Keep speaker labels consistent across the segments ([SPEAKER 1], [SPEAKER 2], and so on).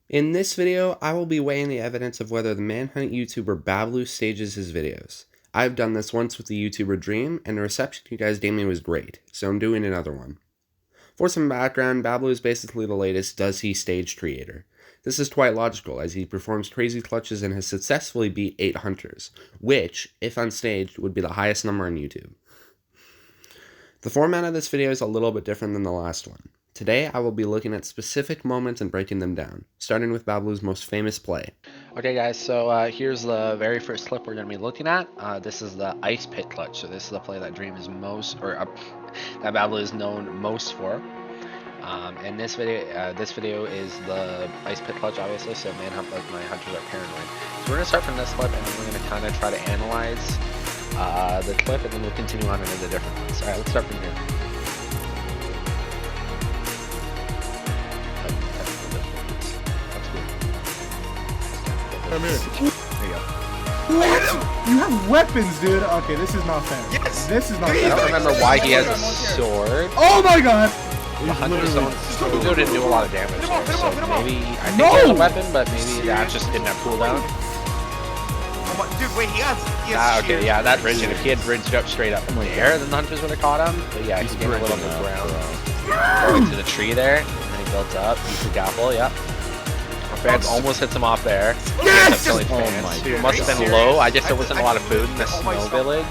[SPEAKER 1] In this video, I will be weighing the evidence of whether the Manhunt YouTuber Baablu stages his videos. I've done this once with the YouTuber Dream, and the reception you guys gave me was great, so I'm doing another one. For some background, Baablu is basically the latest Does He Stage creator. This is quite logical, as he performs crazy clutches and has successfully beat 8 hunters, which, if unstaged, would be the highest number on YouTube. The format of this video is a little bit different than the last one. Today, I will be looking at specific moments and breaking them down, starting with Baablu's most famous play.
[SPEAKER 2] Okay guys, so here's the very first clip we're going to be looking at. This is the ice pit clutch. So this is the play that Dream is most, or that Baablu is known most for. And this video is the ice pit clutch, obviously, so manhunt, like my hunters are paranoid. So we're going to start from this clip, and then we're going to kind of try to analyze the clip, and then we'll continue on into the different ones. Alright, let's start from here.
[SPEAKER 3] Come here.
[SPEAKER 2] There you go.
[SPEAKER 3] What? You have weapons, dude. Okay, this is not fair.
[SPEAKER 4] Yes.
[SPEAKER 3] This is not
[SPEAKER 2] I
[SPEAKER 3] fair.
[SPEAKER 2] don't remember why he has a sword.
[SPEAKER 3] Oh my god.
[SPEAKER 2] The hunters didn't do a lot of damage there, so maybe, I think
[SPEAKER 3] No!
[SPEAKER 2] he has a weapon, but maybe that just didn't have cooldown.
[SPEAKER 4] Dude, wait, he has
[SPEAKER 2] Okay,
[SPEAKER 4] shield.
[SPEAKER 2] yeah, that bridge, and if he had bridged up straight up there, then the hunters would have caught him. But yeah, he gained a little bit of ground. Going to the tree there, and then he built up. Used the gaffle, yep. Our fans almost hits him off there.
[SPEAKER 3] Yes!
[SPEAKER 2] Killing fans. It must have been low. I guess there wasn't a lot of food in the snow village.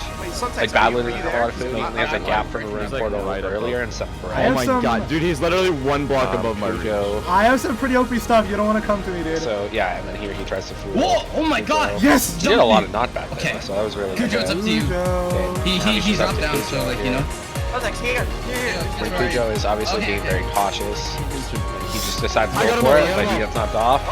[SPEAKER 2] Like Baablu didn't have a lot of food. There's a gap from the room poured over earlier and stuff.
[SPEAKER 3] I
[SPEAKER 5] Oh my
[SPEAKER 3] have
[SPEAKER 5] god, dude, he's literally one block above my
[SPEAKER 2] Cujo.
[SPEAKER 3] I have some pretty OP stuff. You don't want to come to me, dude.
[SPEAKER 2] So yeah, and then here he tries to fool.
[SPEAKER 6] Whoa! Oh my god!
[SPEAKER 3] Yes!
[SPEAKER 2] He did a lot of knockback there,
[SPEAKER 6] Okay.
[SPEAKER 2] so that was really
[SPEAKER 6] Cujo, it's up to you.
[SPEAKER 2] Okay.
[SPEAKER 6] He's up down, so like, you know.
[SPEAKER 4] Oh, that's here.
[SPEAKER 2] And Cujo is obviously being very cautious. He just decides to
[SPEAKER 5] I
[SPEAKER 2] go
[SPEAKER 5] got him
[SPEAKER 2] for
[SPEAKER 5] over,
[SPEAKER 2] it,
[SPEAKER 5] I got
[SPEAKER 2] but
[SPEAKER 5] him
[SPEAKER 2] he
[SPEAKER 5] over.
[SPEAKER 2] gets knocked off.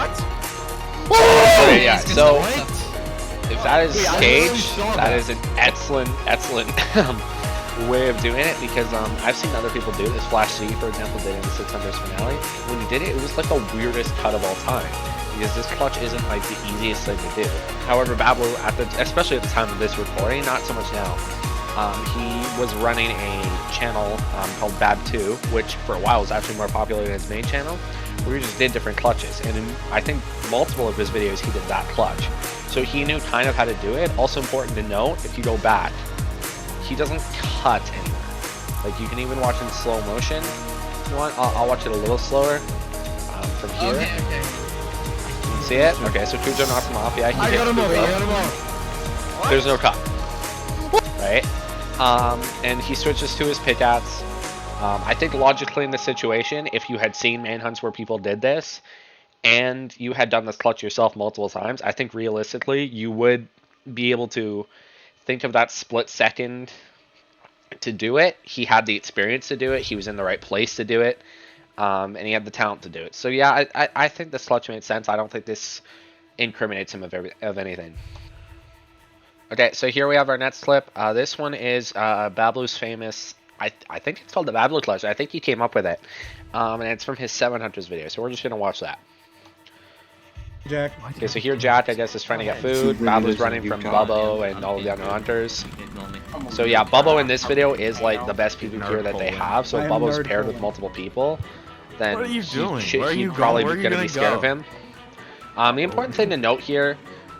[SPEAKER 4] What?
[SPEAKER 2] Okay, yeah, so
[SPEAKER 6] What?
[SPEAKER 2] if that is
[SPEAKER 5] Wait, I literally
[SPEAKER 2] staged,
[SPEAKER 5] saw
[SPEAKER 2] that
[SPEAKER 5] that.
[SPEAKER 2] is an excellent way of doing it, because I've seen other people do this. Flash C, for example, did it in the 600's finale. When he did it, it was like the weirdest cut of all time, because this clutch isn't like the easiest thing to do. However, Baablu, especially at the time of this recording, not so much now, he was running a channel called Bab2, which for a while was actually more popular than his main channel, where he just did different clutches, and in, I think multiple of his videos he did that clutch. So he knew kind of how to do it. Also important to note, if you go back, he doesn't cut anywhere. Like, you can even watch in slow motion. If you want, I'll watch it a little slower from here.
[SPEAKER 6] Okay.
[SPEAKER 2] You can see it? Okay, so Cujo knocks him off. Yeah, he
[SPEAKER 5] I
[SPEAKER 2] hit
[SPEAKER 5] got him over,
[SPEAKER 2] Cujo.
[SPEAKER 5] I got him over.
[SPEAKER 2] There's no cut. Right? And he switches to his pickaxe. I think logically in this situation, if you had seen manhunts where people did this, and you had done this clutch yourself multiple times, I think realistically you would be able to think of that split second to do it. He had the experience to do it. He was in the right place to do it. And he had the talent to do it. So yeah, I think this clutch made sense. I don't think this incriminates him of anything. Okay, so here we have our next clip. This one is Baablu's famous, I think it's called the Baablu clutch. I think he came up with it. And it's from his 7 hunters video. So we're just going to watch that.
[SPEAKER 3] Jack.
[SPEAKER 2] Okay, so here Jack, I guess, is trying to get food. Baablu's running from Bubbo and all of the other hunters. So yeah, Bubbo in this video is like the best PvPer that they have. So if
[SPEAKER 3] I am
[SPEAKER 2] Bubbo's
[SPEAKER 3] nerd
[SPEAKER 2] paired with
[SPEAKER 3] pulling.
[SPEAKER 2] multiple people, then
[SPEAKER 5] What are you doing?
[SPEAKER 2] he'd
[SPEAKER 5] Where are you
[SPEAKER 2] probably
[SPEAKER 5] going? Where are you
[SPEAKER 2] gonna be
[SPEAKER 5] gonna
[SPEAKER 2] scared
[SPEAKER 5] go?
[SPEAKER 2] of him. The important thing to note here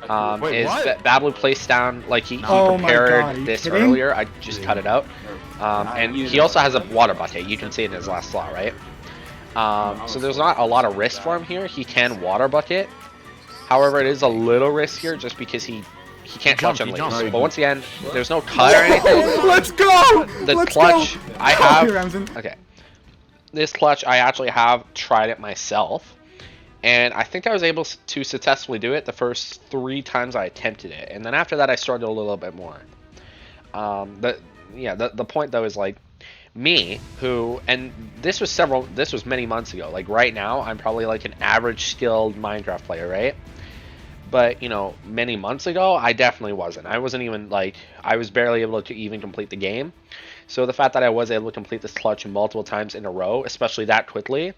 [SPEAKER 5] Wait,
[SPEAKER 2] is
[SPEAKER 5] what?
[SPEAKER 2] that Baablu placed down, like he
[SPEAKER 3] Oh my
[SPEAKER 2] prepared
[SPEAKER 3] God, are you
[SPEAKER 2] this
[SPEAKER 3] kidding?
[SPEAKER 2] earlier. I just cut it out. And he also has a water bucket. You can see it in his last slot, right? So there's not a lot of risk for him here. He can water bucket. However, it is a little riskier just because he can't clutch
[SPEAKER 5] jumped,
[SPEAKER 2] on
[SPEAKER 5] he
[SPEAKER 2] leaves.
[SPEAKER 5] jumped.
[SPEAKER 2] But once again, there's no cut or anything.
[SPEAKER 3] Let's go!
[SPEAKER 2] The
[SPEAKER 3] Let's
[SPEAKER 2] clutch
[SPEAKER 3] go!
[SPEAKER 2] I
[SPEAKER 3] Here,
[SPEAKER 2] have.
[SPEAKER 3] Ramsden.
[SPEAKER 2] Okay. This clutch, I actually have tried it myself. And I think I was able to successfully do it the first 3 times I attempted it. And then after that, I struggled a little bit more. The point, though, is like, me, who, and this was many months ago. Like, right now, I'm probably like an average skilled Minecraft player, right? But, you know, many months ago, I definitely wasn't. I wasn't even, like, I was barely able to even complete the game. So the fact that I was able to complete this clutch multiple times in a row, especially that quickly,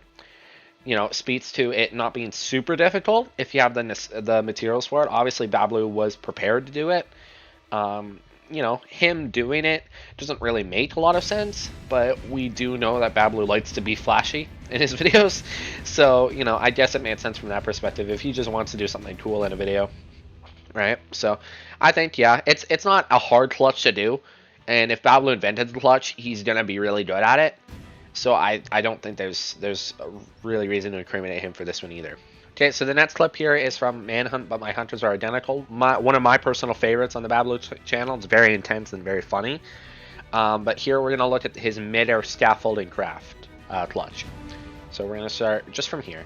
[SPEAKER 2] you know, speaks to it not being super difficult if you have the materials for it. Obviously, Baablu was prepared to do it. you know, him doing it doesn't really make a lot of sense, but we do know that Baablu likes to be flashy in his videos. So, you know, I guess it made sense from that perspective if he just wants to do something cool in a video, right? So, I think, yeah, it's not a hard clutch to do, and if Baablu invented the clutch, he's going to be really good at it. So, I don't think there's a really reason to incriminate him for this one either. Okay, so the next clip here is from Manhunt, but my hunters are identical. One of my personal favorites on the Baablu channel. It's very intense and very funny. But here we're going to look at his mid-air scaffolding craft clutch. So we're going to start just from here.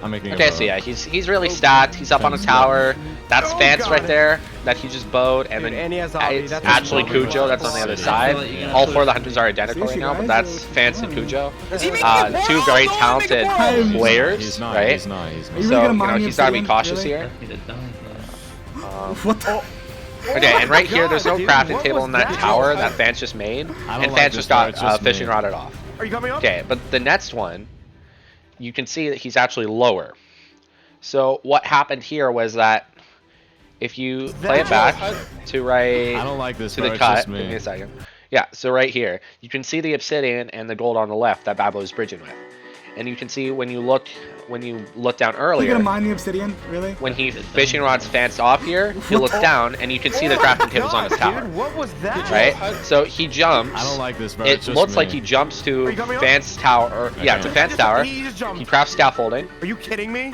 [SPEAKER 5] I'm making
[SPEAKER 2] Okay, so yeah, he's really stacked. He's up on a tower. That's Fance right there that he just bowed, and then
[SPEAKER 4] and he has Avi.
[SPEAKER 2] it's
[SPEAKER 4] That's
[SPEAKER 2] actually
[SPEAKER 4] probably
[SPEAKER 2] Cujo that's on the other side. All four of the hunters are identical right now, but that's Fance and Cujo. Two very talented players, right?
[SPEAKER 5] He's not.
[SPEAKER 3] you
[SPEAKER 2] So,
[SPEAKER 3] really gonna
[SPEAKER 2] you know,
[SPEAKER 3] mind me
[SPEAKER 2] he's got to be
[SPEAKER 3] obsidian?
[SPEAKER 2] cautious
[SPEAKER 3] Really?
[SPEAKER 2] here.
[SPEAKER 3] What the?
[SPEAKER 2] Okay, and right here, there's no
[SPEAKER 4] dude,
[SPEAKER 2] crafting
[SPEAKER 4] what
[SPEAKER 2] table
[SPEAKER 4] was
[SPEAKER 2] in that
[SPEAKER 4] that?
[SPEAKER 2] tower that Fance just made,
[SPEAKER 5] don't
[SPEAKER 2] and
[SPEAKER 5] like
[SPEAKER 2] Fance
[SPEAKER 5] this
[SPEAKER 2] just
[SPEAKER 5] part,
[SPEAKER 2] got
[SPEAKER 5] it's just
[SPEAKER 2] fishing
[SPEAKER 5] me.
[SPEAKER 2] rodded off.
[SPEAKER 4] Are you coming up?
[SPEAKER 2] Okay, but the next one, you can see that he's actually lower. So what happened here was that if you play it back to right
[SPEAKER 5] I don't like this
[SPEAKER 2] to
[SPEAKER 5] part,
[SPEAKER 2] the
[SPEAKER 5] it's
[SPEAKER 2] cut,
[SPEAKER 5] just
[SPEAKER 2] give
[SPEAKER 5] me.
[SPEAKER 2] me a second. Yeah, so right here, you can see the obsidian and the gold on the left that Baablu is bridging with. And you can see when you look down
[SPEAKER 3] You
[SPEAKER 2] earlier,
[SPEAKER 3] gonna mine the obsidian? Really?
[SPEAKER 2] when he fishing rods Fance off here, he looks down and you can see the crafting tables on his tower.
[SPEAKER 4] Dude, what was that?
[SPEAKER 2] Right? So he jumps.
[SPEAKER 5] I don't like this part.
[SPEAKER 2] It
[SPEAKER 5] it's just
[SPEAKER 2] looks
[SPEAKER 5] me.
[SPEAKER 2] like he jumps to
[SPEAKER 4] Are you coming up?
[SPEAKER 2] Fance tower, or yeah,
[SPEAKER 5] Okay.
[SPEAKER 2] to Fance tower.
[SPEAKER 4] He just jumped.
[SPEAKER 2] He crafts scaffolding,
[SPEAKER 4] Are you kidding me?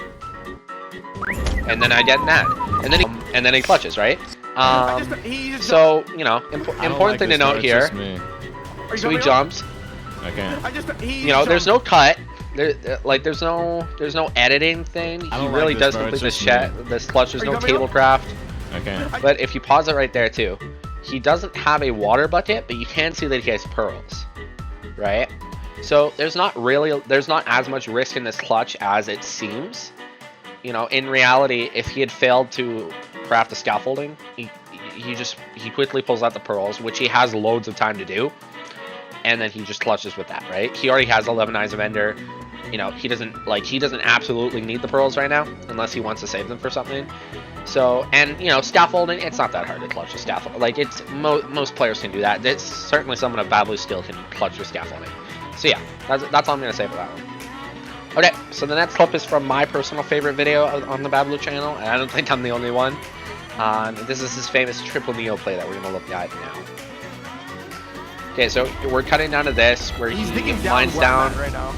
[SPEAKER 2] and then I get mad, and then he clutches, right?
[SPEAKER 4] He just
[SPEAKER 2] So you know,
[SPEAKER 5] I don't
[SPEAKER 2] important
[SPEAKER 5] like
[SPEAKER 2] thing
[SPEAKER 5] this
[SPEAKER 2] to note
[SPEAKER 5] part, it's
[SPEAKER 2] here.
[SPEAKER 5] just me.
[SPEAKER 4] Are you
[SPEAKER 2] So he
[SPEAKER 4] coming up?
[SPEAKER 2] jumps.
[SPEAKER 5] I can't.
[SPEAKER 2] You know, there's no cut. There's no editing thing.
[SPEAKER 5] I
[SPEAKER 2] He
[SPEAKER 5] don't
[SPEAKER 2] really
[SPEAKER 5] like this
[SPEAKER 2] does
[SPEAKER 5] part,
[SPEAKER 2] complete
[SPEAKER 5] it's
[SPEAKER 2] this
[SPEAKER 5] just
[SPEAKER 2] this clutch. There's
[SPEAKER 4] Are you
[SPEAKER 2] no
[SPEAKER 4] coming
[SPEAKER 2] table
[SPEAKER 4] up?
[SPEAKER 2] craft.
[SPEAKER 5] I can't.
[SPEAKER 2] But if you pause it right there too, he doesn't have a water bucket, but you can see that he has pearls, right? So there's not as much risk in this clutch as it seems. You know, in reality, if he had failed to craft the scaffolding, he quickly pulls out the pearls, which he has loads of time to do, and then he just clutches with that, right? He already has 11 Eyes of Ender. You know, he doesn't absolutely need the pearls right now unless he wants to save them for something. So, and you know, scaffolding, it's not that hard to clutch a scaffold. Like, it's most players can do that. It's certainly someone of Baablu's skill can clutch with scaffolding. So yeah, that's all I'm gonna say for that one. Okay, so the next clip is from my personal favorite video on the Baablu channel, and I don't think I'm the only one. This is his famous triple neo play that we're gonna look at now. Okay, so we're cutting down to this where
[SPEAKER 4] He's
[SPEAKER 2] he
[SPEAKER 4] digging down
[SPEAKER 2] mines
[SPEAKER 4] where
[SPEAKER 2] down.
[SPEAKER 4] I'm at right now.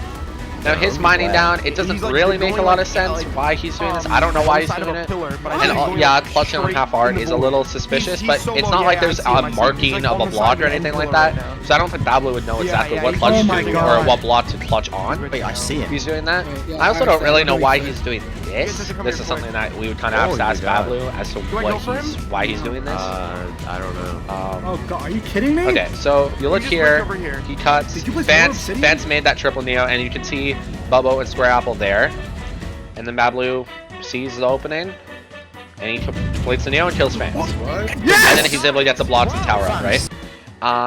[SPEAKER 2] Now his mining down, it doesn't
[SPEAKER 4] He's, like,
[SPEAKER 2] really make a
[SPEAKER 4] going,
[SPEAKER 2] lot of
[SPEAKER 4] like,
[SPEAKER 2] sense
[SPEAKER 4] like,
[SPEAKER 2] why he's doing this. I don't know why he's
[SPEAKER 4] side of
[SPEAKER 2] doing
[SPEAKER 4] a
[SPEAKER 2] it.
[SPEAKER 4] pillar, but I
[SPEAKER 2] And
[SPEAKER 4] think he's going,
[SPEAKER 2] yeah,
[SPEAKER 4] like,
[SPEAKER 2] clutching on
[SPEAKER 4] straight
[SPEAKER 2] half art
[SPEAKER 4] in the
[SPEAKER 2] is a
[SPEAKER 4] hole.
[SPEAKER 2] little suspicious,
[SPEAKER 4] He's
[SPEAKER 2] but
[SPEAKER 4] so
[SPEAKER 2] it's
[SPEAKER 4] low,
[SPEAKER 2] not like
[SPEAKER 4] yeah,
[SPEAKER 2] there's
[SPEAKER 4] I see him,
[SPEAKER 2] a
[SPEAKER 4] I see him. He's,
[SPEAKER 2] marking
[SPEAKER 4] like,
[SPEAKER 2] of a
[SPEAKER 4] on the
[SPEAKER 2] block
[SPEAKER 4] side
[SPEAKER 2] or
[SPEAKER 4] of the
[SPEAKER 2] anything like
[SPEAKER 4] pillar
[SPEAKER 2] that.
[SPEAKER 4] right now.
[SPEAKER 2] So I don't think Baablu would know
[SPEAKER 4] Yeah,
[SPEAKER 2] exactly
[SPEAKER 4] yeah,
[SPEAKER 2] what
[SPEAKER 4] he's
[SPEAKER 2] clutch
[SPEAKER 3] oh
[SPEAKER 2] he's
[SPEAKER 3] my
[SPEAKER 2] doing
[SPEAKER 3] God.
[SPEAKER 2] or what block to clutch on.
[SPEAKER 7] Wait, I see it.
[SPEAKER 2] He's doing that.
[SPEAKER 3] Yeah,
[SPEAKER 2] I also
[SPEAKER 3] I
[SPEAKER 2] don't
[SPEAKER 3] see
[SPEAKER 2] really
[SPEAKER 3] it.
[SPEAKER 2] know
[SPEAKER 3] Really
[SPEAKER 2] why
[SPEAKER 3] quick.
[SPEAKER 2] he's doing
[SPEAKER 4] You
[SPEAKER 2] this.
[SPEAKER 4] guys have to come
[SPEAKER 2] This
[SPEAKER 4] here
[SPEAKER 2] is something
[SPEAKER 4] quick.
[SPEAKER 2] that we would kind of have to
[SPEAKER 5] Oh,
[SPEAKER 2] ask
[SPEAKER 5] you got it.
[SPEAKER 2] Baablu as to
[SPEAKER 4] Do I go for
[SPEAKER 2] why
[SPEAKER 4] him?
[SPEAKER 2] he's doing this.
[SPEAKER 7] I don't know.
[SPEAKER 3] Oh god, are you kidding me?
[SPEAKER 2] Okay, so you look
[SPEAKER 4] just
[SPEAKER 2] here,
[SPEAKER 4] went over here.
[SPEAKER 2] he cuts,
[SPEAKER 3] Did you place more
[SPEAKER 2] Fance
[SPEAKER 3] obsidian?
[SPEAKER 2] made that triple neo, and you can see Bubbo and Square Apple there. And then Baablu sees the opening, and he completes the neo and kills Fance. And then he's able to get the blocks and tower up, right?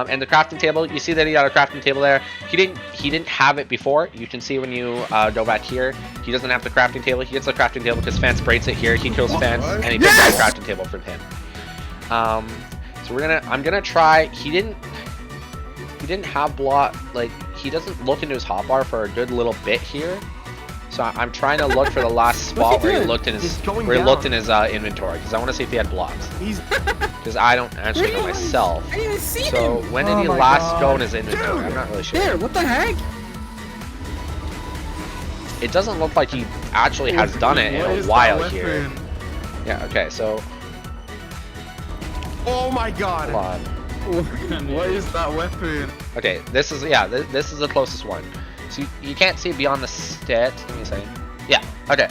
[SPEAKER 2] And the crafting table, you see that he got a crafting table there. He didn't have it before. You can see when you go back here, he doesn't have the crafting table. He gets the crafting table because Fance breaks it here. He kills Fance, and he takes the crafting table from him. So I'm gonna try. He didn't have block, like, he doesn't look into his hotbar for a good little bit here. So I'm trying to look for the last spot where he looked in his
[SPEAKER 4] He's going
[SPEAKER 2] inventory, because I want to see if he had blocks.
[SPEAKER 4] He's
[SPEAKER 2] Because I don't actually know myself.
[SPEAKER 7] I didn't see
[SPEAKER 2] So
[SPEAKER 7] him.
[SPEAKER 2] when did
[SPEAKER 3] Oh
[SPEAKER 2] he
[SPEAKER 3] my
[SPEAKER 2] last
[SPEAKER 3] God.
[SPEAKER 2] go in his inventory? I'm not really sure.
[SPEAKER 7] There, what the heck?
[SPEAKER 2] It doesn't look like he actually has done it in a while here. Yeah. Okay. So
[SPEAKER 4] oh my god.
[SPEAKER 2] hold on.
[SPEAKER 3] What is that weapon?
[SPEAKER 2] Okay. This is this is the closest one. So you can't see beyond the stat. Give me a second. Yeah. Okay.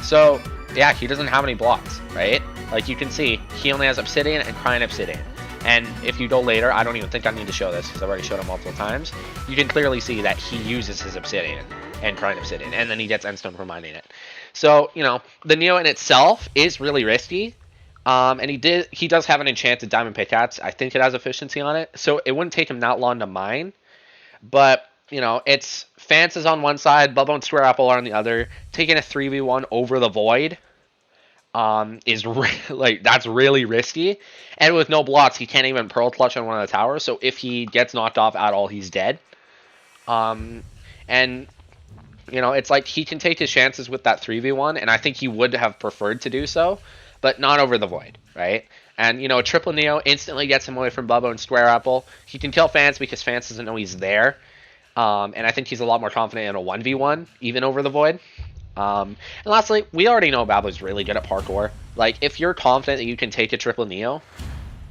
[SPEAKER 2] So yeah, he doesn't have any blocks, right? Like you can see, he only has obsidian and crying obsidian. And if you go later, I don't even think I need to show this because I've already showed it multiple times. You can clearly see that he uses his obsidian and crying obsidian, and then he gets endstone for mining it. So you know, the neo in itself is really risky. And he does have an enchanted diamond pickaxe. I think it has efficiency on it, so it wouldn't take him that long to mine. But you know, it's Fance is on one side, Bubbo and Square Apple are on the other, taking a 3v1 over the void. is like that's really risky. And with no blocks, he can't even pearl clutch on one of the towers. So if he gets knocked off at all, he's dead. And you know, it's like he can take his chances with that 3v1, and I think he would have preferred to do so, but not over the void, right? And you know, triple Neo instantly gets him away from Bubba and Square Apple. He can kill Fans because Fans doesn't know he's there. And I think he's a lot more confident in a 1v1, even over the void. And lastly, we already know Bablu's really good at parkour. Like, if you're confident that you can take a triple Neo,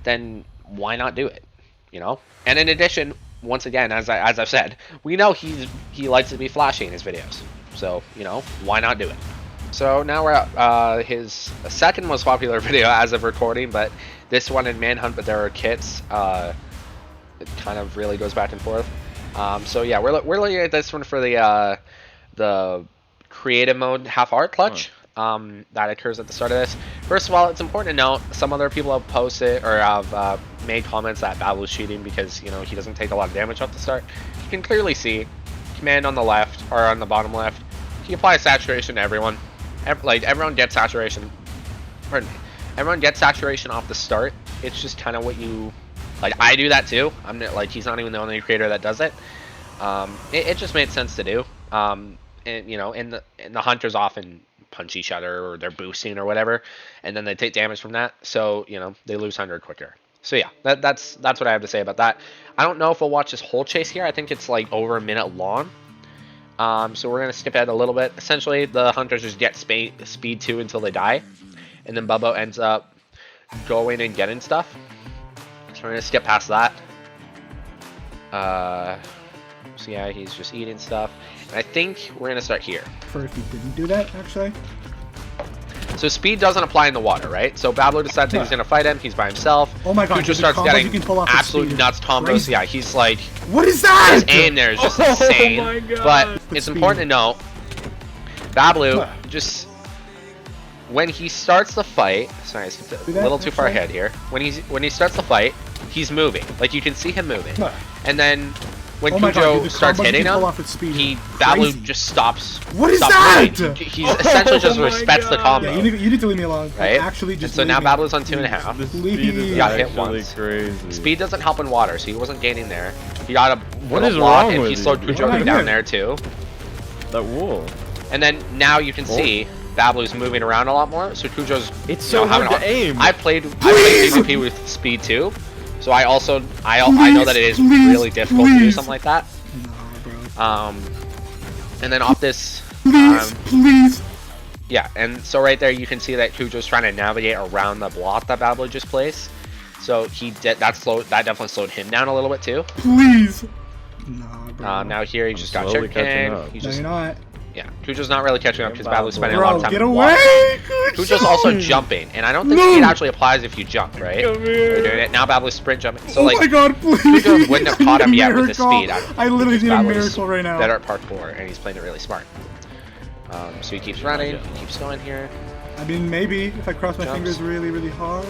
[SPEAKER 2] then why not do it? You know? And in addition, once again, as I've said, we know he likes to be flashy in his videos. So, you know, why not do it? So now we're at his second most popular video as of recording, but this one in Manhunt, but there are kits. It kind of really goes back and forth. So yeah, we're looking at this one for the creative mode half art clutch that occurs at the start of this. First of all, it's important to note some other people have posted or have made comments that Baablu's cheating because, you know, he doesn't take a lot of damage off the start. You can clearly see command on the left or on the bottom left. He applies saturation to everyone. Like everyone gets saturation. Pardon me. Everyone gets saturation off the start. It's just kind of what you like. I do that too. I'm not, like, he's not even the only creator that does it. It just made sense to do. And you know, and the hunters often punch each other or they're boosting or whatever, and then they take damage from that. So you know, they lose 100 quicker. So yeah, that's what I have to say about that. I don't know if we'll watch this whole chase here. I think it's like over a minute long. So we're gonna skip ahead a little bit. Essentially, the hunters just get speed 2 until they die, and then Bubba ends up going and getting stuff. So we're gonna skip past that. So yeah, he's just eating stuff. And I think we're gonna start here.
[SPEAKER 3] First, he didn't do that, actually.
[SPEAKER 2] So speed doesn't apply in the water, right? So Baablu decides that he's gonna fight him. He's by himself.
[SPEAKER 3] Oh my god!
[SPEAKER 2] Cujo starts
[SPEAKER 3] combos
[SPEAKER 2] getting
[SPEAKER 3] you can pull off with
[SPEAKER 2] absolute
[SPEAKER 3] speed
[SPEAKER 2] nuts
[SPEAKER 3] is
[SPEAKER 2] combos.
[SPEAKER 3] crazy.
[SPEAKER 2] Yeah, he's like,
[SPEAKER 3] What is that?
[SPEAKER 2] his aim there is just insane.
[SPEAKER 5] Oh my god.
[SPEAKER 2] But it's
[SPEAKER 3] Speed.
[SPEAKER 2] important to note, Baablu just when he starts the fight. Sorry, I skipped a little too far ahead here. When he starts the fight, he's moving. Like you can see him moving, and then when
[SPEAKER 3] Oh my God,
[SPEAKER 2] Cujo
[SPEAKER 3] dude, the
[SPEAKER 2] starts
[SPEAKER 3] combos you
[SPEAKER 2] hitting
[SPEAKER 3] can pull
[SPEAKER 2] him,
[SPEAKER 3] off with speed
[SPEAKER 2] he
[SPEAKER 3] is
[SPEAKER 2] Baablu
[SPEAKER 3] crazy.
[SPEAKER 2] just stops.
[SPEAKER 3] What is
[SPEAKER 2] stops
[SPEAKER 3] that?
[SPEAKER 2] moving. He essentially just
[SPEAKER 5] my
[SPEAKER 2] respects the
[SPEAKER 5] God.
[SPEAKER 2] combo.
[SPEAKER 3] Yeah, you need to leave me alone.
[SPEAKER 2] Right?
[SPEAKER 3] Actually,
[SPEAKER 2] And
[SPEAKER 3] just
[SPEAKER 2] so now
[SPEAKER 3] leave me.
[SPEAKER 2] Baablu's on 2.5.
[SPEAKER 5] The speed
[SPEAKER 3] Please.
[SPEAKER 5] is
[SPEAKER 2] Got hit
[SPEAKER 5] actually
[SPEAKER 2] once.
[SPEAKER 5] crazy.
[SPEAKER 2] Speed doesn't help in water, so he wasn't gaining there. He got a
[SPEAKER 5] What
[SPEAKER 2] little
[SPEAKER 5] is
[SPEAKER 2] block,
[SPEAKER 5] wrong
[SPEAKER 2] and
[SPEAKER 5] with
[SPEAKER 2] he
[SPEAKER 5] you?
[SPEAKER 2] slowed
[SPEAKER 3] What
[SPEAKER 2] Cujo
[SPEAKER 3] am I
[SPEAKER 2] down
[SPEAKER 3] doing?
[SPEAKER 2] there too.
[SPEAKER 5] That wool.
[SPEAKER 2] And then now you can see Baablu's moving around a lot more, so Cujo's
[SPEAKER 5] It's
[SPEAKER 2] you know,
[SPEAKER 5] so hard
[SPEAKER 2] having
[SPEAKER 5] to aim.
[SPEAKER 2] I played PvP with speed too, so I also I know that it is
[SPEAKER 3] Please,
[SPEAKER 2] really difficult to do
[SPEAKER 3] please.
[SPEAKER 2] something like that.
[SPEAKER 3] Nah, bro.
[SPEAKER 2] And then off this,
[SPEAKER 3] Please.
[SPEAKER 2] yeah, and so right there you can see that Cujo's trying to navigate around the block that Baablu just placed. So that definitely slowed him down a little bit too.
[SPEAKER 3] Please. Nah, bro.
[SPEAKER 2] Now here he just got
[SPEAKER 5] slowly
[SPEAKER 2] sugar
[SPEAKER 5] catching
[SPEAKER 2] cane.
[SPEAKER 5] up.
[SPEAKER 2] He's
[SPEAKER 3] No,
[SPEAKER 2] just
[SPEAKER 3] you're not.
[SPEAKER 2] yeah. Cujo's not really catching up because Baablu's spending a lot
[SPEAKER 3] Bro,
[SPEAKER 2] of time
[SPEAKER 3] get
[SPEAKER 2] in the water.
[SPEAKER 3] away!
[SPEAKER 2] Cujo's also jumping, and I don't think speed actually applies if you jump, right?
[SPEAKER 5] Come
[SPEAKER 2] You're
[SPEAKER 5] here.
[SPEAKER 2] doing it now. Baablu's sprint jumping. So
[SPEAKER 3] Oh
[SPEAKER 2] like
[SPEAKER 3] my god, please!
[SPEAKER 2] Cujo wouldn't have caught
[SPEAKER 3] I
[SPEAKER 2] him
[SPEAKER 3] need a
[SPEAKER 2] yet with his
[SPEAKER 3] miracle.
[SPEAKER 2] speed.
[SPEAKER 3] I literally need a
[SPEAKER 2] Baablu's
[SPEAKER 3] miracle right now.
[SPEAKER 2] better at parkour, and he's playing it really smart. So he keeps running, he keeps going here.
[SPEAKER 3] I mean, maybe if I cross my
[SPEAKER 2] Jumps.
[SPEAKER 3] fingers really, really hard.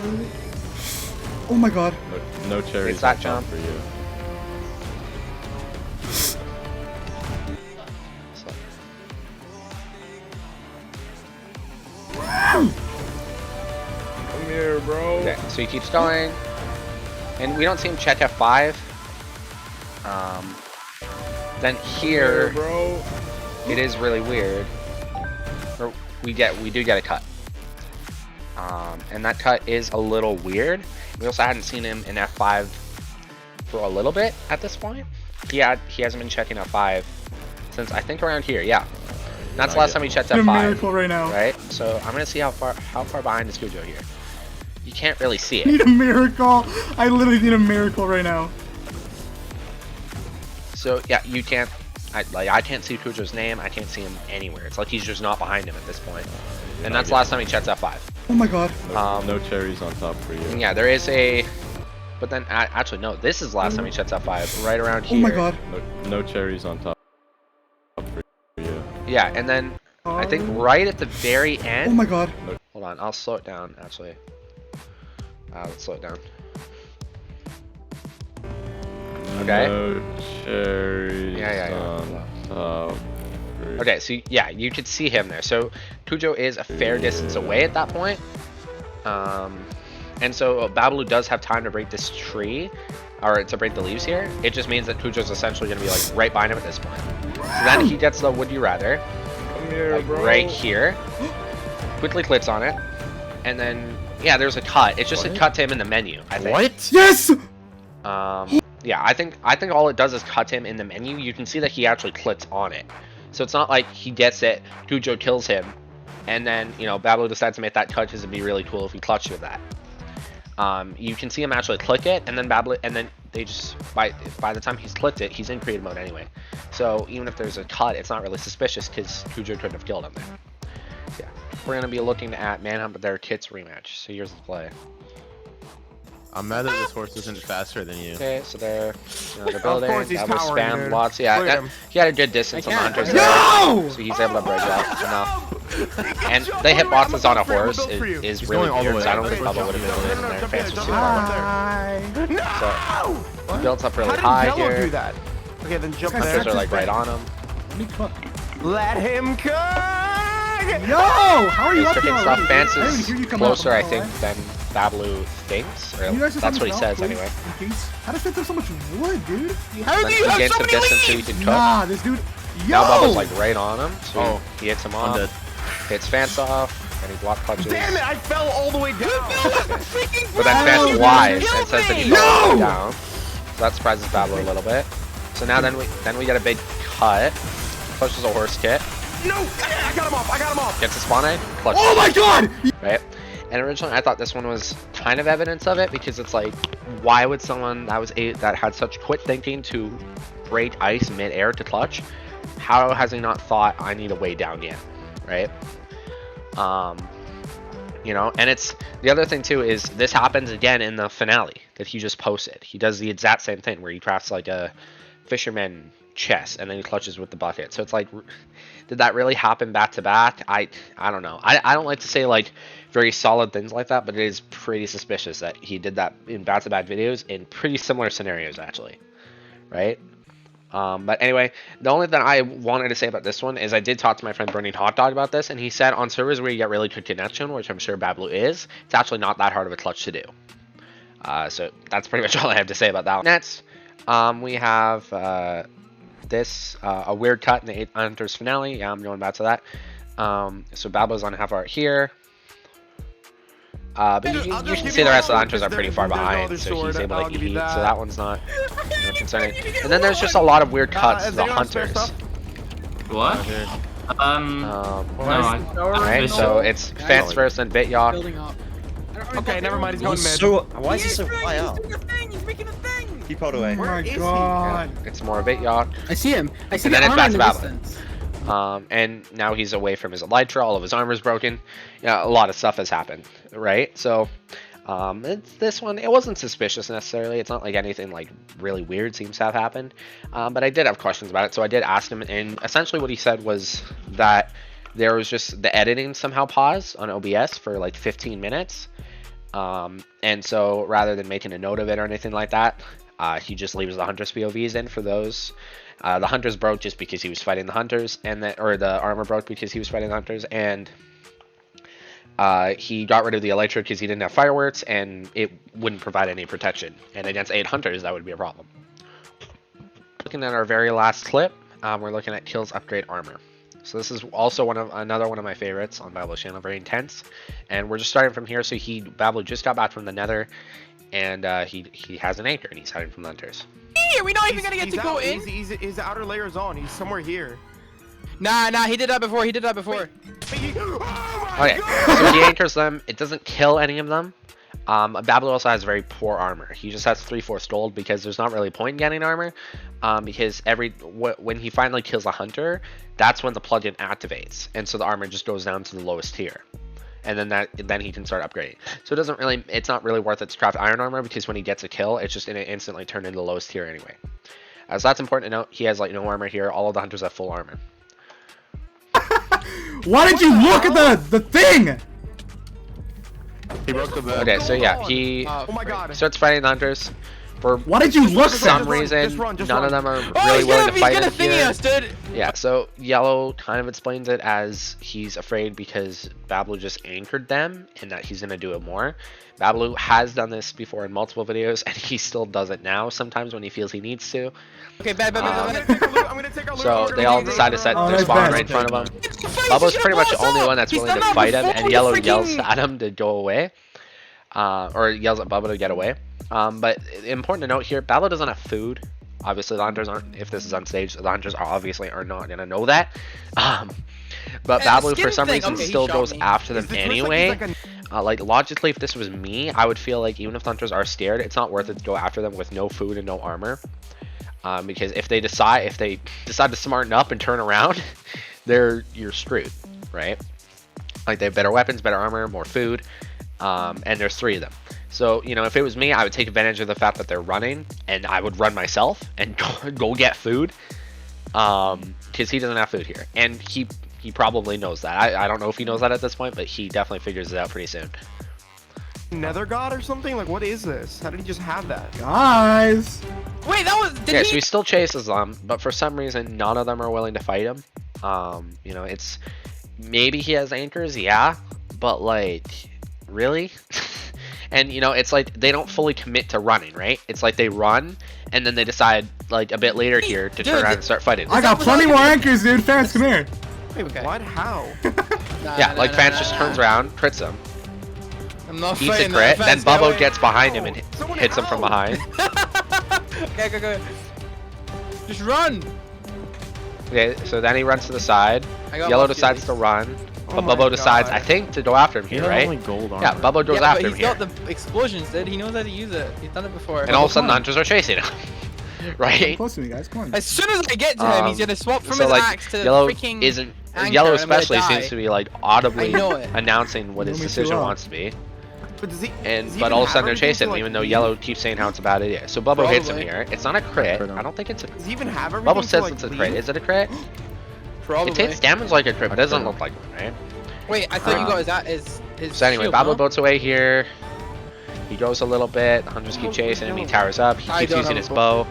[SPEAKER 3] Oh my god.
[SPEAKER 5] No cherries
[SPEAKER 2] It's that
[SPEAKER 5] on top
[SPEAKER 2] jump.
[SPEAKER 5] for you.
[SPEAKER 2] So,
[SPEAKER 5] Come here, bro.
[SPEAKER 2] okay, so he keeps going, and we don't see him check F5. Then here,
[SPEAKER 5] bro.
[SPEAKER 2] it is really weird. Or we do get a cut. And that cut is a little weird. We also hadn't seen him in F5 for a little bit at this point. He hasn't been checking F5 since I think around here, yeah. That's the last time he checked
[SPEAKER 3] Need a
[SPEAKER 2] F5.
[SPEAKER 3] miracle right now.
[SPEAKER 2] Right? So I'm gonna see how far behind is Cujo here. You can't really see
[SPEAKER 3] I need
[SPEAKER 2] it.
[SPEAKER 3] a miracle. I literally need a miracle right now.
[SPEAKER 2] So yeah, you can't I can't see Cujo's name, I can't see him anywhere. It's like he's just not behind him at this point. And that's the last time he checked F5.
[SPEAKER 3] Oh my god.
[SPEAKER 5] No cherries on top for you.
[SPEAKER 2] And yeah, there is a but then actually no, this is the last time he checked F5, right around
[SPEAKER 3] Oh
[SPEAKER 2] here.
[SPEAKER 3] my god.
[SPEAKER 5] No cherries on top for you.
[SPEAKER 2] Yeah, and then I think right at the very end.
[SPEAKER 3] Oh my god.
[SPEAKER 2] Hold on, I'll slow it down actually. Let's slow it down. Okay.
[SPEAKER 5] No cherries
[SPEAKER 2] Yeah.
[SPEAKER 5] on top career.
[SPEAKER 2] Okay, so yeah, you could see him there. So Cujo is a fair distance away at that point. And so Baablu does have time to break this tree, or to break the leaves here. It just means that Cujo's essentially going to be like right behind him at this point. So then he gets the would you rather, like right here, quickly clicks on it, and then yeah, there's a cut. It's just a cut to him in the menu, I think.
[SPEAKER 3] What? Yes!
[SPEAKER 2] Yeah, I think all it does is cut him in the menu. You can see that he actually clicks on it. So it's not like he gets it, Cujo kills him, and then, you know, Baablu decides to make that cut because it'd be really cool if he clutched with that. You can see him actually click it, and then Baablu, and then they just, by the time he's clicked it, he's in creative mode anyway. So even if there's a cut, it's not really suspicious because Cujo couldn't have killed him there. Yeah, we're gonna be looking at Manhunt, but their Kits rematch. So here's the play.
[SPEAKER 5] I'm mad that this horse isn't faster than you.
[SPEAKER 2] Okay, so they're, you know, they're building.
[SPEAKER 4] course he's
[SPEAKER 2] That was
[SPEAKER 4] powering,
[SPEAKER 2] spammed
[SPEAKER 4] dude.
[SPEAKER 2] lots. Yeah,
[SPEAKER 4] Look at him.
[SPEAKER 2] he had a good distance on the hunters.
[SPEAKER 3] No!
[SPEAKER 2] There, so he's able to bridge out enough. And they hit boxes on a horse is really
[SPEAKER 5] going all the
[SPEAKER 2] weird.
[SPEAKER 5] way
[SPEAKER 2] So I don't
[SPEAKER 5] up.
[SPEAKER 2] think Bubba would have been able to hit him there. Fans was too far.
[SPEAKER 4] No!
[SPEAKER 2] So he builds up really
[SPEAKER 4] How did
[SPEAKER 2] high
[SPEAKER 4] Jello
[SPEAKER 2] here.
[SPEAKER 4] do that? Okay, then jump
[SPEAKER 3] This guy's
[SPEAKER 2] Hunters
[SPEAKER 4] there.
[SPEAKER 2] are like right on him.
[SPEAKER 3] Let me cook.
[SPEAKER 4] Let him cook!
[SPEAKER 3] Yo! How are you
[SPEAKER 2] He's
[SPEAKER 3] up here
[SPEAKER 2] cooking stuff.
[SPEAKER 3] already?
[SPEAKER 2] Fans
[SPEAKER 3] I didn't
[SPEAKER 2] is
[SPEAKER 3] even hear you come
[SPEAKER 2] closer,
[SPEAKER 3] out,
[SPEAKER 2] I
[SPEAKER 3] by the
[SPEAKER 2] think,
[SPEAKER 3] way.
[SPEAKER 2] than Baablu thinks. Or
[SPEAKER 3] Can you guys just
[SPEAKER 2] that's
[SPEAKER 3] let
[SPEAKER 2] what
[SPEAKER 3] me
[SPEAKER 2] he
[SPEAKER 3] know,
[SPEAKER 2] says
[SPEAKER 3] please?
[SPEAKER 2] anyway.
[SPEAKER 3] In case. How does Fifth have so much wood, dude?
[SPEAKER 4] How
[SPEAKER 2] Then
[SPEAKER 4] do you
[SPEAKER 2] he
[SPEAKER 4] have
[SPEAKER 2] gains
[SPEAKER 4] so
[SPEAKER 2] some
[SPEAKER 4] many
[SPEAKER 2] distance so he
[SPEAKER 4] leaves?
[SPEAKER 2] can cook.
[SPEAKER 3] Nah, this dude. Yo!
[SPEAKER 2] Now Bubba's like right on him, so
[SPEAKER 5] Oh.
[SPEAKER 2] he hits him
[SPEAKER 5] I'm
[SPEAKER 2] off.
[SPEAKER 5] dead.
[SPEAKER 2] Hits Fance off, and he block clutches.
[SPEAKER 4] Damn it, I fell all the way down!
[SPEAKER 2] But then Fance
[SPEAKER 3] No,
[SPEAKER 2] wise
[SPEAKER 4] kill
[SPEAKER 2] and says that
[SPEAKER 4] me!
[SPEAKER 2] he
[SPEAKER 3] No!
[SPEAKER 2] fell all the way down. So that surprises Baablu a little bit. So now then we get a big cut. Clutches a horse kit.
[SPEAKER 4] No! I got him off! I got him off!
[SPEAKER 2] Gets a spawn egg. Clutches.
[SPEAKER 3] Oh my god!
[SPEAKER 2] Right? And originally I thought this one was kind of evidence of it because it's like, why would someone that had such quick thinking to break ice mid-air to clutch? How has he not thought I need to weigh down yet? Right? You know, and it's the other thing too is this happens again in the finale that he just posted. He does the exact same thing where he crafts like a fisherman chest and then he clutches with the bucket. So it's like, did that really happen back to back? I don't know. I don't like to say like very solid things like that, but it is pretty suspicious that he did that in back to back videos in pretty similar scenarios actually, right? But anyway, the only thing I wanted to say about this one is I did talk to my friend Burning Hot Dog about this, and he said on servers where you get really good connection, which I'm sure Baablu is, it's actually not that hard of a clutch to do. So that's pretty much all I have to say about that one. Next, we have a weird cut in the 8 Hunters finale. Yeah, I'm going back to that. So Baablu's on half art here. But you can see the rest of the hunters are pretty far behind, so he's able to eat, so that one's not concerning. And then there's just a lot of weird cuts to the hunters.
[SPEAKER 6] What? No,
[SPEAKER 2] Alright, so it's Fence first and Bit Yawk.
[SPEAKER 7] Building up.
[SPEAKER 4] Okay, never mind, he's going mid.
[SPEAKER 8] So, why is he so high up?
[SPEAKER 7] He's doing a thing. He's making a thing.
[SPEAKER 8] He pulled away.
[SPEAKER 3] Oh my
[SPEAKER 4] is he?
[SPEAKER 3] god.
[SPEAKER 2] It's more Bit Yawk.
[SPEAKER 7] I see him. I see
[SPEAKER 2] And
[SPEAKER 7] the
[SPEAKER 2] then it's
[SPEAKER 7] armor
[SPEAKER 2] back
[SPEAKER 7] in
[SPEAKER 2] to
[SPEAKER 7] the
[SPEAKER 2] Baablu.
[SPEAKER 7] distance.
[SPEAKER 2] And now he's away from his elytra, all of his armor's broken. Yeah, a lot of stuff has happened, right? So, this one, it wasn't suspicious necessarily. It's not like anything like really weird seems to have happened. But I did have questions about it, so I did ask him, and essentially what he said was that there was just the editing somehow paused on OBS for like 15 minutes. And so rather than making a note of it or anything like that, he just leaves the hunters POVs in for those. The hunters broke just because he was fighting the hunters, and the armor broke because he was fighting the hunters, and he got rid of the elytra because he didn't have fireworks, and it wouldn't provide any protection. And against 8 hunters, that would be a problem. Looking at our very last clip, we're looking at kills upgrade armor. So this is also another one of my favorites on Baablu's channel, very intense. And we're just starting from here. So Baablu just got back from the Nether, and he has an anchor, and he's hiding from the hunters.
[SPEAKER 7] Here, we're not even gonna get to go in.
[SPEAKER 4] His outer layer's on. He's somewhere here.
[SPEAKER 7] Nah, he did that before. He did that before.
[SPEAKER 2] Okay, so he anchors them. It doesn't kill any of them. Baablu also has very poor armor. He just has 3/4 gold because there's not really a point in getting armor. Because when he finally kills a hunter, that's when the plugin activates, and so the armor just goes down to the lowest tier, and then he can start upgrading. So it's not really worth it to craft iron armor because when he gets a kill, it's just instantly turned into the lowest tier anyway. So that's important to note. He has like no armor here. All of the hunters have full armor.
[SPEAKER 3] Why did you look at the thing?
[SPEAKER 5] He broke the bed.
[SPEAKER 2] Okay, so yeah, he
[SPEAKER 4] Oh my god.
[SPEAKER 2] starts fighting the hunters.
[SPEAKER 3] Why did you look
[SPEAKER 2] For some
[SPEAKER 3] that?
[SPEAKER 2] reason,
[SPEAKER 4] Just
[SPEAKER 2] none
[SPEAKER 4] run.
[SPEAKER 2] of them are
[SPEAKER 7] Oh,
[SPEAKER 2] really willing to
[SPEAKER 7] he's
[SPEAKER 2] fight
[SPEAKER 7] gonna
[SPEAKER 2] him
[SPEAKER 7] thingy
[SPEAKER 2] here.
[SPEAKER 7] us, dude.
[SPEAKER 2] Yeah, so Yellow kind of explains it as he's afraid because Bablu just anchored them and that he's gonna do it more. Bablu has done this before in multiple videos, and he still does it now sometimes when he feels he needs to.
[SPEAKER 7] Okay, bad.
[SPEAKER 4] I'm gonna take our loot.
[SPEAKER 2] So they all decide to set
[SPEAKER 3] Oh,
[SPEAKER 2] their
[SPEAKER 3] that's
[SPEAKER 2] spawn
[SPEAKER 3] bad.
[SPEAKER 2] right in front of him.
[SPEAKER 7] Bubba's
[SPEAKER 2] Bubba's pretty much the only one that's willing to fight him, and Yellow yells at him to go away, or yells at Bubba to get away. But important to note here, Bablu doesn't have food. Obviously, the hunters aren't. If this is on stage, the hunters are not gonna know that. But
[SPEAKER 7] Hey, the
[SPEAKER 2] Bablu, for
[SPEAKER 7] skin
[SPEAKER 2] some
[SPEAKER 7] thing,
[SPEAKER 2] reason,
[SPEAKER 7] okay, he
[SPEAKER 2] still
[SPEAKER 7] shot
[SPEAKER 2] goes
[SPEAKER 7] me.
[SPEAKER 2] after them
[SPEAKER 4] Is this looks like
[SPEAKER 2] anyway.
[SPEAKER 4] he's
[SPEAKER 2] Like logically, if this was me, I would feel like even if the hunters are scared, it's not worth it to go after them with no food and no armor. Because if they decide to smarten up and turn around, you're screwed, right? Like they have better weapons, better armor, more food, and there's 3 of them. So if it was me, I would take advantage of the fact that they're running, and I would run myself and go get food, because he doesn't have food here, and he probably knows that. I don't know if he knows that at this point, but he definitely figures it out pretty soon.
[SPEAKER 4] Nether god or something? Like, what is this? How did he just have that?
[SPEAKER 3] Guys.
[SPEAKER 7] Wait, that was.
[SPEAKER 2] Yeah, so he still chases them, but for some reason, none of them are willing to fight him. It's maybe he has anchors, yeah, but like, really? And it's like they don't fully commit to running, right? It's like they run, and then they decide like a bit later here to turn around and start fighting.
[SPEAKER 3] I got plenty more anchors, dude. Fans, come here.
[SPEAKER 4] Wait,
[SPEAKER 7] Okay.
[SPEAKER 4] what? How?
[SPEAKER 2] Yeah, like Fans just turns around, crits him,
[SPEAKER 7] I'm not
[SPEAKER 2] eats a
[SPEAKER 7] fighting
[SPEAKER 2] crit,
[SPEAKER 7] that.
[SPEAKER 2] then
[SPEAKER 7] Fans, get
[SPEAKER 2] Bubbo
[SPEAKER 7] away.
[SPEAKER 2] gets behind him and
[SPEAKER 4] Someone
[SPEAKER 2] hits him from
[SPEAKER 4] help.
[SPEAKER 2] behind.
[SPEAKER 7] Go. Just run.
[SPEAKER 2] Okay, so then he runs to the side.
[SPEAKER 7] I got
[SPEAKER 2] Yellow
[SPEAKER 7] lucky,
[SPEAKER 2] decides
[SPEAKER 7] at
[SPEAKER 2] to
[SPEAKER 7] least.
[SPEAKER 2] run,
[SPEAKER 4] Oh
[SPEAKER 2] but
[SPEAKER 4] my
[SPEAKER 2] Bubbo decides,
[SPEAKER 4] God.
[SPEAKER 2] I think, to go after him
[SPEAKER 5] He
[SPEAKER 2] here,
[SPEAKER 5] has
[SPEAKER 2] right?
[SPEAKER 5] only gold armor.
[SPEAKER 2] Yeah, Bubbo goes
[SPEAKER 7] Yeah,
[SPEAKER 2] after
[SPEAKER 7] but
[SPEAKER 2] him
[SPEAKER 7] he's
[SPEAKER 2] here.
[SPEAKER 7] got the explosions, dude. He knows how to use it. He's done it before.
[SPEAKER 2] And all of a sudden, the
[SPEAKER 3] Come on.
[SPEAKER 2] hunters are chasing him. Right?
[SPEAKER 3] Close to me, guys. Come on.
[SPEAKER 7] As soon as I get to him, he's gonna swap from
[SPEAKER 2] So
[SPEAKER 7] his
[SPEAKER 2] like
[SPEAKER 7] axe to
[SPEAKER 2] Yellow
[SPEAKER 7] freaking.
[SPEAKER 2] isn't
[SPEAKER 7] anchor,
[SPEAKER 2] Yellow
[SPEAKER 7] and I'm gonna
[SPEAKER 2] especially
[SPEAKER 7] die.
[SPEAKER 2] seems to be like audibly
[SPEAKER 7] I know it.
[SPEAKER 2] announcing what his
[SPEAKER 3] know me too
[SPEAKER 2] decision
[SPEAKER 3] well.
[SPEAKER 2] wants to be.
[SPEAKER 4] But does he?
[SPEAKER 2] And
[SPEAKER 4] does he
[SPEAKER 2] but
[SPEAKER 4] even
[SPEAKER 2] all of a
[SPEAKER 4] have
[SPEAKER 2] sudden they're
[SPEAKER 4] everything
[SPEAKER 2] chasing
[SPEAKER 4] to,
[SPEAKER 2] him,
[SPEAKER 4] like,
[SPEAKER 2] even though
[SPEAKER 4] leave?
[SPEAKER 2] Yellow keeps saying how it's a bad idea. So Bubbo hits him
[SPEAKER 7] Probably.
[SPEAKER 2] here. It's not a crit.
[SPEAKER 5] Crit him.
[SPEAKER 2] I don't think it's a.
[SPEAKER 4] Does he even have everything?
[SPEAKER 2] Bubbo
[SPEAKER 4] to,
[SPEAKER 2] says
[SPEAKER 4] like,
[SPEAKER 2] it's a
[SPEAKER 4] leave?
[SPEAKER 2] crit. Is it a crit?
[SPEAKER 7] Probably.
[SPEAKER 2] It takes damage like a crit, but it doesn't look like one, right?
[SPEAKER 7] Wait, I thought you got his.
[SPEAKER 2] So anyway,
[SPEAKER 7] shield,
[SPEAKER 2] Bablu
[SPEAKER 7] no?
[SPEAKER 2] boats away here. He goes a little bit. The hunters keep
[SPEAKER 4] Oh,
[SPEAKER 2] chasing him. He
[SPEAKER 4] no.
[SPEAKER 2] towers up. He
[SPEAKER 7] I
[SPEAKER 2] keeps
[SPEAKER 7] don't
[SPEAKER 2] using
[SPEAKER 7] have
[SPEAKER 2] his
[SPEAKER 7] a
[SPEAKER 2] bow.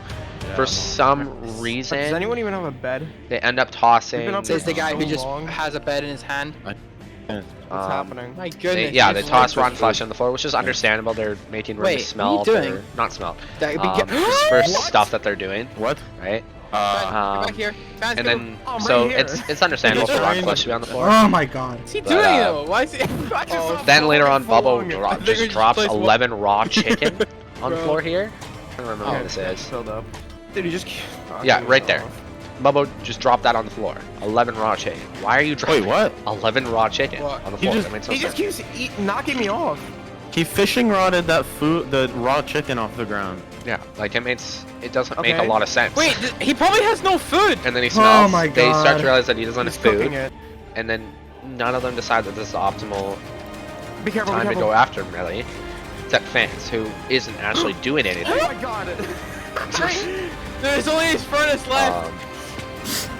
[SPEAKER 5] Yeah,
[SPEAKER 2] For
[SPEAKER 5] no.
[SPEAKER 2] some
[SPEAKER 4] Does
[SPEAKER 2] reason,
[SPEAKER 4] anyone even have a bed?
[SPEAKER 2] they end up tossing.
[SPEAKER 4] Been up
[SPEAKER 7] Says the guy
[SPEAKER 4] So
[SPEAKER 7] who just
[SPEAKER 4] long.
[SPEAKER 7] has a bed in his hand.
[SPEAKER 4] What's happening?
[SPEAKER 7] My goodness.
[SPEAKER 2] They
[SPEAKER 7] he's
[SPEAKER 2] toss
[SPEAKER 7] like-
[SPEAKER 2] rotten flesh on the floor, which is understandable. They're making room
[SPEAKER 7] Wait,
[SPEAKER 2] to
[SPEAKER 7] what are
[SPEAKER 2] smelt,
[SPEAKER 7] you doing?
[SPEAKER 2] or not smelt.
[SPEAKER 7] That be
[SPEAKER 2] Just for
[SPEAKER 4] What?
[SPEAKER 2] stuff that they're doing,
[SPEAKER 5] What?
[SPEAKER 2] right?
[SPEAKER 7] Fans, get
[SPEAKER 2] Um,
[SPEAKER 7] back here. Fans,
[SPEAKER 2] And
[SPEAKER 7] get
[SPEAKER 2] then,
[SPEAKER 4] Oh, I'm
[SPEAKER 2] so
[SPEAKER 4] right here.
[SPEAKER 2] it's understandable for rotten flesh to be on the floor.
[SPEAKER 3] Oh my god.
[SPEAKER 7] What's he
[SPEAKER 2] but,
[SPEAKER 7] doing?
[SPEAKER 2] uh,
[SPEAKER 7] Why is he? Oh,
[SPEAKER 2] Then later on,
[SPEAKER 4] Falling.
[SPEAKER 2] Bubbo
[SPEAKER 7] I think we
[SPEAKER 2] just
[SPEAKER 7] just
[SPEAKER 2] drops
[SPEAKER 7] placed one.
[SPEAKER 2] 11 raw chicken on the
[SPEAKER 7] Bro.
[SPEAKER 2] floor here. I don't remember what this is.
[SPEAKER 4] Filled up. Dude, he just.
[SPEAKER 2] Yeah, right there. Bubbo just dropped that on the floor. 11 raw chicken. Why are you dropping
[SPEAKER 5] Wait, what?
[SPEAKER 2] 11 raw chicken
[SPEAKER 7] What?
[SPEAKER 2] on the
[SPEAKER 5] He
[SPEAKER 2] floor?
[SPEAKER 5] just-
[SPEAKER 2] That makes no
[SPEAKER 4] He just
[SPEAKER 2] sense.
[SPEAKER 4] keeps knocking me off.
[SPEAKER 5] He fishing rodded the raw chicken off the ground.
[SPEAKER 2] Yeah, like it doesn't make a
[SPEAKER 4] Okay.
[SPEAKER 2] lot of sense.
[SPEAKER 7] Wait, he probably has no food.
[SPEAKER 2] And then he smells.
[SPEAKER 3] my
[SPEAKER 2] They start
[SPEAKER 3] God.
[SPEAKER 2] to realize that he doesn't
[SPEAKER 4] He's
[SPEAKER 2] have
[SPEAKER 4] cooking
[SPEAKER 2] food.
[SPEAKER 4] it.
[SPEAKER 2] And then none of them decide that this is the optimal
[SPEAKER 4] Be careful.
[SPEAKER 2] time
[SPEAKER 4] Be
[SPEAKER 2] to
[SPEAKER 4] careful.
[SPEAKER 2] go after him, really. Except Fans, who isn't actually doing anything.
[SPEAKER 4] Oh my god.
[SPEAKER 7] There's only his furnace left.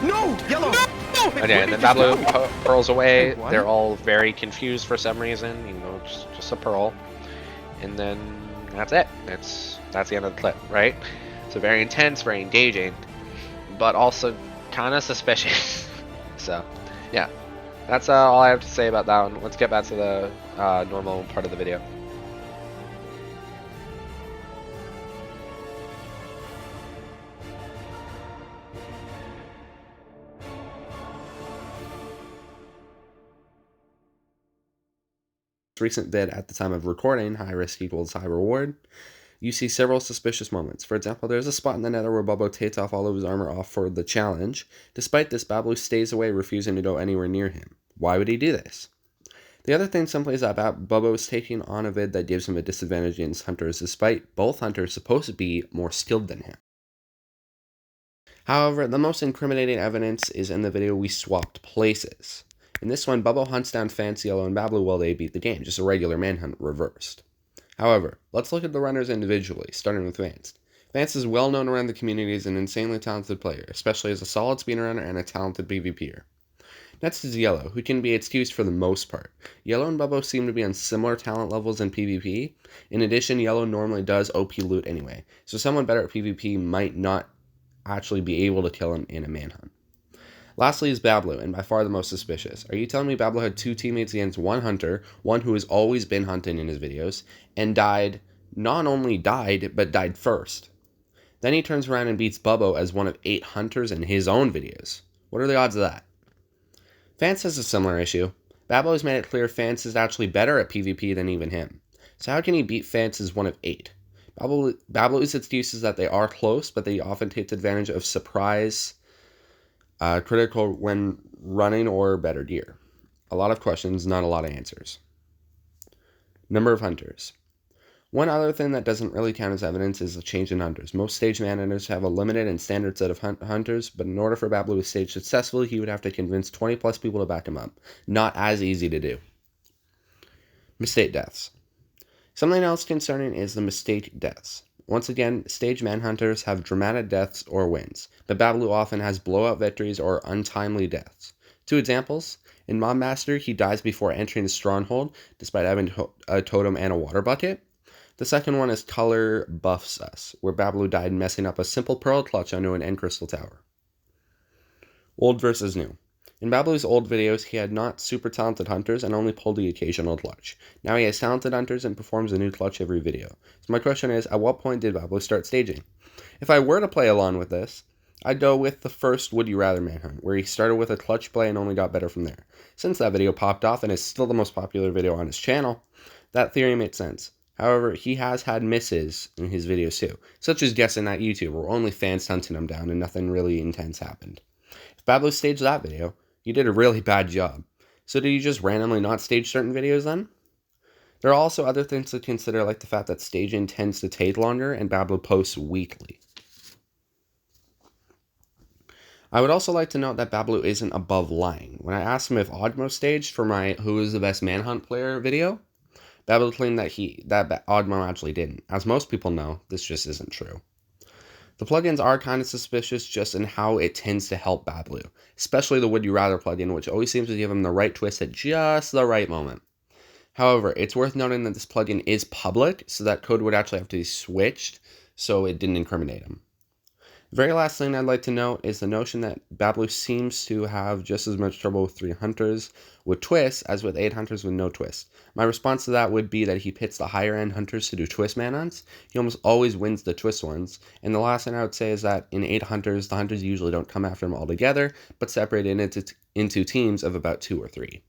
[SPEAKER 4] No, yellow.
[SPEAKER 7] No!
[SPEAKER 4] Wait,
[SPEAKER 2] And
[SPEAKER 4] where
[SPEAKER 2] then
[SPEAKER 4] did
[SPEAKER 2] Bablu
[SPEAKER 4] he go?
[SPEAKER 2] pearls away.
[SPEAKER 4] Wait, what?
[SPEAKER 2] They're all very confused for some reason, just a pearl. And then that's it. That's the end of the clip, right? So very intense, very engaging, but also kind of suspicious. So, yeah, that's all I have to say about that one. Let's get back to the normal part of the video.
[SPEAKER 1] Recent vid at the time of recording, high risk equals high reward, you see several suspicious moments. For example, there's a spot in the nether where Bubbo takes off all of his armor off for the challenge. Despite this, Baablu stays away, refusing to go anywhere near him. Why would he do this? The other thing simply is that Bubbo is taking on a vid that gives him a disadvantage against hunters, despite both hunters supposed to be more skilled than him. However, the most incriminating evidence is in the video we swapped places. In this one, Bubbo hunts down Fancy Yellow and Baablu while they beat the game, just a regular manhunt reversed. However, let's look at the runners individually, starting with Vance. Vance is well known around the community as an insanely talented player, especially as a solid speedrunner and a talented PvPer. Next is Yellow, who can be excused for the most part. Yellow and Bubbo seem to be on similar talent levels in PvP. In addition, Yellow normally does OP loot anyway, so someone better at PvP might not actually be able to kill him in a manhunt. Lastly is Baablu, and by far the most suspicious. Are you telling me Baablu had 2 teammates against one hunter, one who has always been hunting in his videos, and not only died, but died first? Then he turns around and beats Bubbo as one of 8 hunters in his own videos. What are the odds of that? Fance has a similar issue. Baablu has made it clear Fance is actually better at PvP than even him. So how can he beat Fance as one of 8? Baablu's excuse is that they are close, but they often take advantage of surprise critical when running or better gear. A lot of questions, not a lot of answers. Number of hunters. One other thing that doesn't really count as evidence is the change in hunters. Most stage manhunters have a limited and standard set of hunters, but in order for Baablu to stage successfully, he would have to convince 20 plus people to back him up. Not as easy to do. Mistake deaths. Something else concerning is the mistake deaths. Once again, stage manhunters have dramatic deaths or wins, but Baablu often has blowout victories or untimely deaths. 2 examples. In Mob Master, he dies before entering the stronghold, despite having a totem and a water bucket. The second one is Color Buffs Us, where Baablu died messing up a simple pearl clutch onto an end crystal tower. Old versus new. In Baablu's old videos, he had not super talented hunters and only pulled the occasional clutch. Now he has talented hunters and performs a new clutch every video. So my question is, at what point did Baablu start staging? If I were to play along with this, I'd go with the first Would You Rather manhunt, where he started with a clutch play and only got better from there. Since that video popped off and is still the most popular video on his channel, that theory makes sense. However, he has had misses in his videos too, such as guessing that YouTuber, where only fans hunting him down and nothing really intense happened. If Baablu staged that video, he did a really bad job. So did he just randomly not stage certain videos then? There are also other things to consider, like the fact that staging tends to take longer and Baablu posts weekly. I would also like to note that Baablu isn't above lying. When I asked him if Oddmo staged for my Who is the Best Manhunt Player video, Baablu claimed that Oddmo actually didn't. As most people know, this just isn't true. The plugins are kind of suspicious just in how it tends to help Baablu, especially the Would You Rather plugin, which always seems to give him the right twist at just the right moment. However, it's worth noting that this plugin is public, so that code would actually have to be switched so it didn't incriminate him. The very last thing I'd like to note is the notion that Baablu seems to have just as much trouble with 3 hunters with twists as with 8 hunters with no twist. My response to that would be that he pits the higher end hunters to do twist manhunts. He almost always wins the twist ones. And the last thing I would say is that in 8 hunters, the hunters usually don't come after him all together, but separate into teams of about 2 or 3.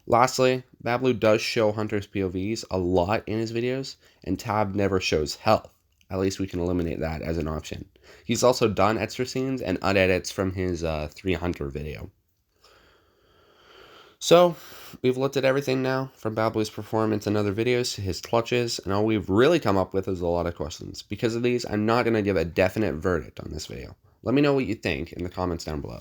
[SPEAKER 1] Lastly, Baablu does show hunters' POVs a lot in his videos, and Tab never shows health. At least we can eliminate that as an option. He's also done extra scenes and unedits from his 3 hunter video. So, we've looked at everything now, from Baablu's performance in other videos to his clutches, and all we've really come up with is a lot of questions. Because of these, I'm not going to give a definite verdict on this video. Let me know what you think in the comments down below.